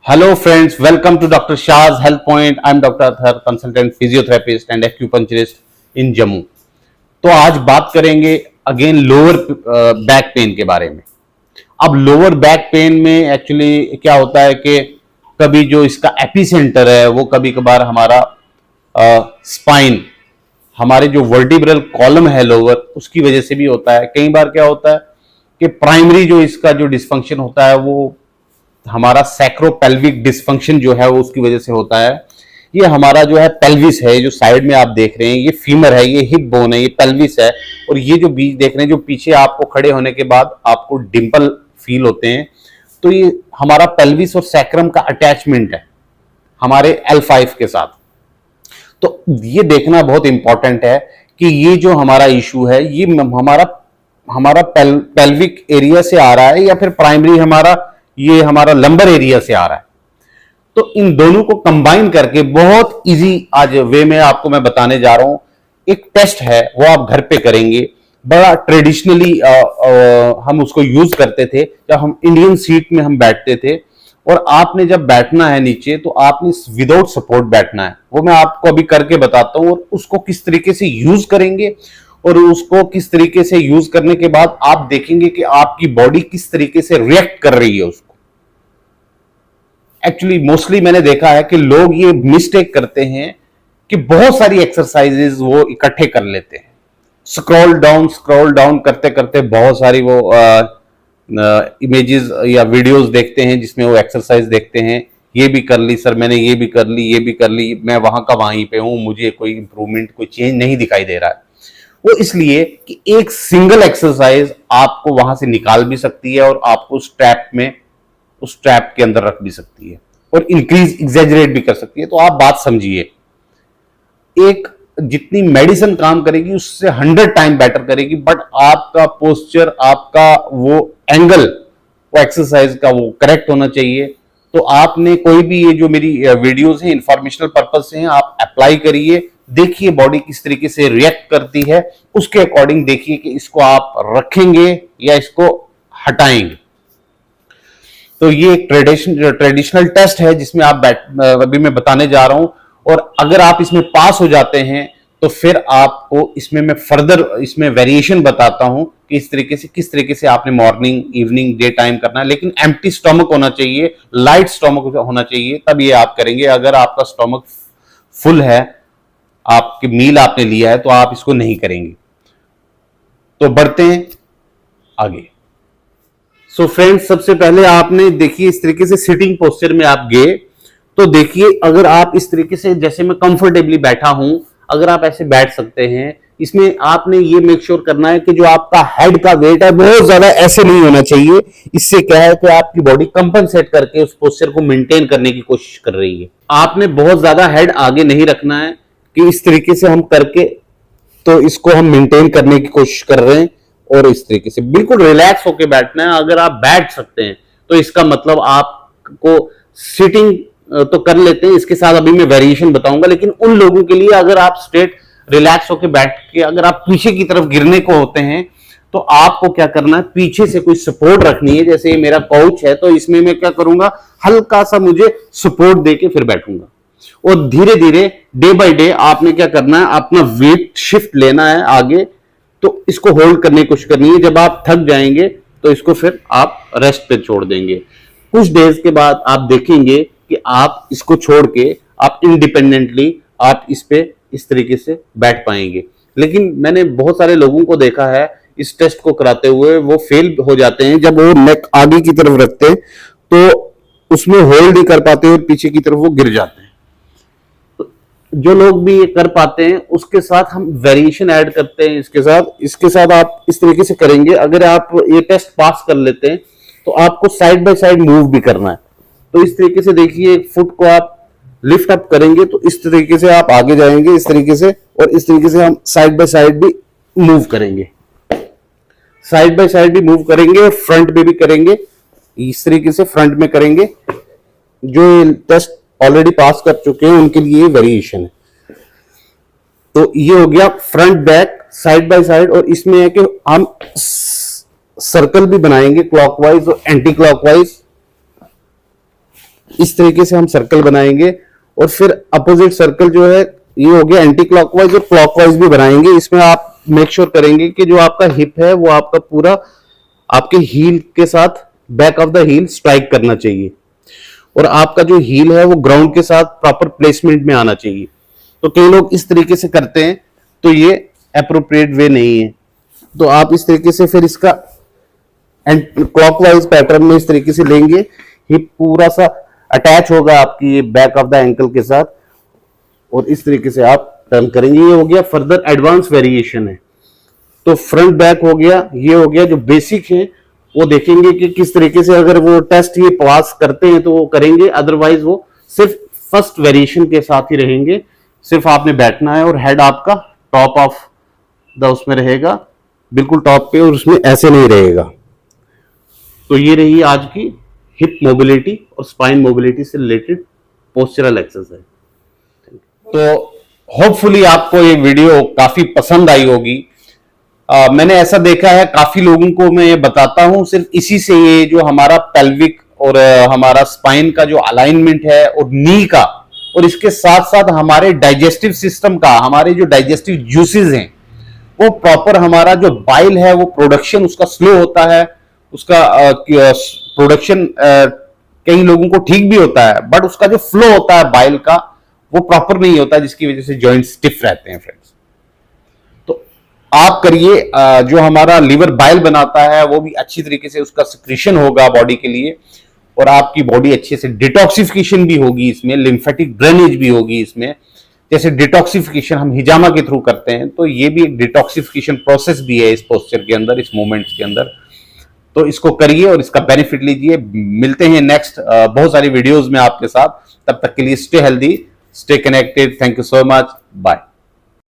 Hello friends, welcome to Dr. Shah's Health Point. I'm Dr. Athar, consultant physiotherapist and acupuncturist in Jammu. तो आज बात करेंगे again lower back pain के बारे में। अब लोअर बैक पेन में एक्चुअली क्या होता है कि कभी जो इसका एपिसेंटर है वो कभी कभार हमारा स्पाइन, हमारे जो वर्टिब्रल कॉलम है लोअर, उसकी वजह से भी होता है। कई बार क्या होता है कि प्राइमरी जो इसका जो डिसफंक्शन होता है वो हमारा सैक्रोपेल्विक डिसफंक्शन जो है वो उसकी वजह से होता है। ये हमारा जो है पेल्विस है, जो साइड में आप देख रहे हैं, ये फीमर है, ये हिप बोन है, ये पेल्विस है, और ये जो बीच देख रहे हैं, जो पीछे आपको खड़े होने के बाद आपको डिंपल फील होते हैं, तो ये हमारा पेल्विस और सैक्रम का अटैचमेंट है हमारे L5 के साथ। तो ये देखना बहुत इंपॉर्टेंट है कि ये जो हमारा इशू है ये हमारा पेल्विक एरिया से आ रहा है या फिर प्राइमरी हमारा लंबर एरिया से आ रहा है। तो इन दोनों को कंबाइन करके बहुत इजी आज वे में आपको मैं बताने जा रहा हूं। एक टेस्ट है वो आप घर पे करेंगे, बड़ा ट्रेडिशनली हम उसको यूज करते थे जब हम इंडियन सीट में हम बैठते थे, और आपने जब बैठना है नीचे तो आपने विदाउट सपोर्ट बैठना है। वो मैं आपको अभी करके बताता हूं, और उसको किस तरीके से यूज करेंगे और उसको किस तरीके से यूज करने के बाद आप देखेंगे कि आपकी बॉडी किस तरीके से रिएक्ट कर रही है उसको। एक्चुअली मोस्टली मैंने देखा है कि लोग ये मिस्टेक करते हैं कि बहुत सारी एक्सरसाइजेज वो इकट्ठे कर लेते हैं, स्क्रॉल डाउन करते करते बहुत सारी वो इमेजेस या वीडियोस देखते हैं जिसमें वो एक्सरसाइज देखते हैं। ये भी कर ली सर मैंने, ये भी कर ली, ये भी कर ली, मैं वहां का वहीं पे हूं, मुझे कोई इंप्रूवमेंट, कोई चेंज नहीं दिखाई दे रहा है। वो इसलिए कि एक सिंगल एक्सरसाइज आपको वहां से निकाल भी सकती है और आपको उस ट्रैप के अंदर रख भी सकती है और इंक्रीज एग्जैजरेट भी कर सकती है। तो आप बात समझिए, एक जितनी मेडिसिन काम करेगी उससे 100 टाइम बेटर करेगी, बट आपका पोस्चर, आपका वो एंगल, वो एक्सरसाइज का वो करेक्ट होना चाहिए। तो आपने कोई भी ये जो मेरी वीडियोस हैं इंफॉर्मेशनल पर्पज से हैं, आप अप्लाई करिए, देखिए बॉडी किस तरीके से रिएक्ट करती है, उसके अकॉर्डिंग देखिए कि इसको आप रखेंगे या इसको हटाएंगे। तो ये एक ट्रेडिशनल टेस्ट है जिसमें अभी मैं बताने जा रहा हूं, और अगर आप इसमें पास हो जाते हैं तो फिर आपको इसमें मैं फर्दर इसमें वेरिएशन बताता हूं कि किस तरीके से आपने मॉर्निंग, इवनिंग, डे टाइम करना है। लेकिन एम्प्टी स्टोमक होना चाहिए, लाइट स्टोमक होना चाहिए, तब ये आप करेंगे। अगर आपका स्टोमक फुल है, आपकी मील आपने लिया है, तो आप इसको नहीं करेंगे। तो बढ़ते हैं आगे। सो फ्रेंड्स, सबसे पहले आपने देखिए इस तरीके से सिटिंग पोस्चर में आप गए तो देखिए, अगर आप इस तरीके से, जैसे मैं कंफर्टेबली बैठा हूं, अगर आप ऐसे बैठ सकते हैं, इसमें आपने ये मेक श्योर करना है कि जो आपका हेड का वेट है बहुत ज्यादा ऐसे नहीं होना चाहिए। इससे क्या है कि आपकी बॉडी कंपनसेट करके उस पोस्चर को मेंटेन करने की कोशिश कर रही है। आपने बहुत ज्यादा हेड आगे नहीं रखना है कि इस तरीके से हम करके तो इसको हम मेंटेन करने की कोशिश कर रहे हैं, और इस तरीके से बिल्कुल रिलैक्स होकर बैठना है। अगर आप बैठ सकते हैं तो इसका मतलब आपको सिटिंग तो कर लेते हैं। इसके साथ अभी मैं वेरिएशन बताऊंगा, लेकिन उन लोगों के लिए अगर आप स्ट्रेट रिलैक्स होकर बैठ के अगर आप पीछे की तरफ गिरने को होते हैं तो आपको क्या करना है, पीछे से कोई सपोर्ट रखनी है। जैसे ये मेरा काउच है तो इसमें मैं क्या करूंगा, हल्का सा मुझे सपोर्ट देके फिर बैठूंगा, और धीरे धीरे डे बाय डे आपने क्या करना है, अपना वेट शिफ्ट लेना है आगे। तो इसको होल्ड करने की कोशिश करनी है। जब आप थक जाएंगे तो इसको फिर आप रेस्ट पे छोड़ देंगे। कुछ डेज के बाद आप देखेंगे कि आप इसको छोड़ के आप इंडिपेंडेंटली आप इस पे इस तरीके से बैठ पाएंगे। लेकिन मैंने बहुत सारे लोगों को देखा है इस टेस्ट को कराते हुए वो फेल हो जाते हैं। जब वो नेक आगे की तरफ रखते हैं तो उसमें होल्ड नहीं कर पाते और पीछे की तरफ वो गिर जाते हैं। जो लोग भी ये कर पाते हैं उसके साथ हम वेरिएशन ऐड करते हैं। इसके साथ आप इस तरीके से करेंगे। अगर आप ये टेस्ट पास कर लेते हैं तो आपको साइड बाय साइड मूव भी करना है। तो इस तरीके से देखिए, फुट को आप लिफ्ट अप करेंगे तो इस तरीके से आप आगे जाएंगे, इस तरीके से, और इस तरीके से हम साइड बाय साइड भी मूव करेंगे, साइड बाय साइड भी मूव करेंगे, और फ्रंट में भी करेंगे। इस तरीके से फ्रंट में करेंगे। जो टेस्ट ऑलरेडी पास कर चुके हैं उनके लिए वेरिएशन है। तो ये हो गया front back side by side, और इसमें है कि हम सर्कल भी बनाएंगे क्लॉकवाइज और एंटी क्लॉकवाइज। इस तरीके से हम सर्कल बनाएंगे और फिर अपोजिट सर्कल जो है ये हो गया एंटी क्लॉकवाइज और क्लॉकवाइज भी बनाएंगे। इसमें आप मेक श्योर करेंगे कि जो आपका हिप है वो आपका पूरा आपके हील के साथ back of the heal strike करना चाहिए और आपका जो हील है वो ग्राउंड के साथ प्रॉपर प्लेसमेंट में आना चाहिए। तो कई लोग इस तरीके से करते हैं तो ये एप्रोप्रिएट वे नहीं है। तो आप इस तरीके से फिर इसका क्लॉकवाइज पैटर्न में इस तरीके से लेंगे, हिप पूरा सा अटैच होगा आपकी ये बैक ऑफ द एंकल के साथ और इस तरीके से आप टर्न करेंगे। ये हो गया फर्दर एडवांस वेरिएशन है। तो फ्रंट बैक हो गया, ये हो गया जो बेसिक है वो देखेंगे कि किस तरीके से अगर वो टेस्ट ये पास करते हैं तो वो करेंगे, अदरवाइज वो सिर्फ फर्स्ट वेरिएशन के साथ ही रहेंगे। सिर्फ आपने बैठना है और हेड आपका टॉप ऑफ द उसमें रहेगा, बिल्कुल टॉप पे, और उसमें ऐसे नहीं रहेगा। तो ये रही आज की हिप मोबिलिटी और स्पाइन मोबिलिटी से रिलेटेड पोस्चरल एक्सरसाइज। तो होपफुली आपको ये वीडियो काफी पसंद आई होगी। मैंने ऐसा देखा है काफी लोगों को मैं ये बताता हूं, सिर्फ इसी से ये जो हमारा पेल्विक और हमारा स्पाइन का जो अलाइनमेंट है और नी का, और इसके साथ साथ हमारे डाइजेस्टिव सिस्टम का, हमारे जो डाइजेस्टिव जूसेस हैं वो प्रॉपर, हमारा जो बाइल है वो प्रोडक्शन उसका स्लो होता है, उसका प्रोडक्शन कई लोगों को ठीक भी होता है बट उसका जो फ्लो होता है बाइल का वो प्रॉपर नहीं होता, जिसकी वजह से जॉइंट स्टिफ रहते हैं फ्रेंड्स। तो आप करिए, जो हमारा लीवर बाइल बनाता है वो भी अच्छी तरीके से उसका सिक्रीशन होगा बॉडी के लिए और आपकी बॉडी अच्छे से डिटॉक्सिफिकेशन भी होगी, इसमें लिम्फेटिक ड्रेनेज भी होगी। इसमें जैसे डिटॉक्सिफिकेशन हम हिजामा के थ्रू करते हैं तो ये भी एक डिटॉक्सिफिकेशन प्रोसेस भी है इस पोस्चर के अंदर, इस मूवमेंट्स के अंदर। तो इसको करिए और इसका बेनिफिट लीजिए। मिलते हैं नेक्स्ट बहुत सारी वीडियोस में आपके साथ, तब तक के लिए stay healthy, stay connected. Thank you so much, bye.